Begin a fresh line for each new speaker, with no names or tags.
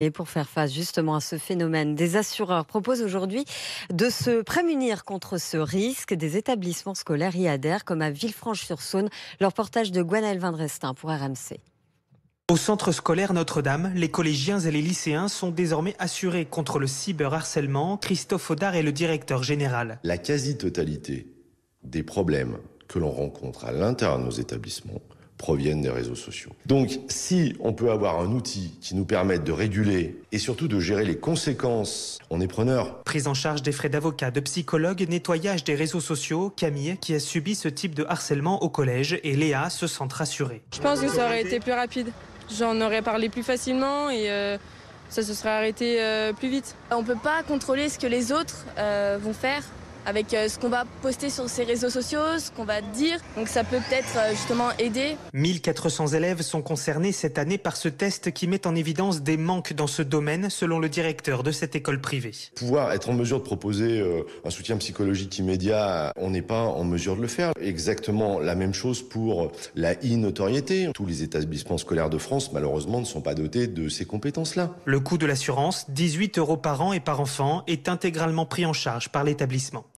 Et pour faire face justement à ce phénomène, des assureurs proposent aujourd'hui de se prémunir contre ce risque. Des établissements scolaires y adhèrent, comme à Villefranche-sur-Saône. Le reportage de Gwenaëlle Vindrestin pour RMC.
Au centre scolaire Notre-Dame, les collégiens et les lycéens sont désormais assurés contre le cyberharcèlement. Christophe Audard est le directeur général.
La quasi-totalité des problèmes que l'on rencontre à l'intérieur de nos établissements proviennent des réseaux sociaux. Donc, si on peut avoir un outil qui nous permette de réguler et surtout de gérer les conséquences, on est preneur.
Prise en charge des frais d'avocat, de psychologue, nettoyage des réseaux sociaux. Camille, qui a subi ce type de harcèlement au collège, et Léa se sent rassurée.
Je pense que ça aurait été plus rapide. J'en aurais parlé plus facilement et ça se serait arrêté plus vite.
On ne peut pas contrôler ce que les autres vont faire avec ce qu'on va poster sur ces réseaux sociaux, ce qu'on va dire. Donc ça peut peut-être justement aider.
1400 élèves sont concernés cette année par ce test qui met en évidence des manques dans ce domaine, selon le directeur de cette école privée.
Pouvoir être en mesure de proposer un soutien psychologique immédiat, on n'est pas en mesure de le faire. Exactement la même chose pour la e-notoriété. Tous les établissements scolaires de France, malheureusement, ne sont pas dotés de ces compétences-là.
Le coût de l'assurance, 18 € par an et par enfant, est intégralement pris en charge par l'établissement.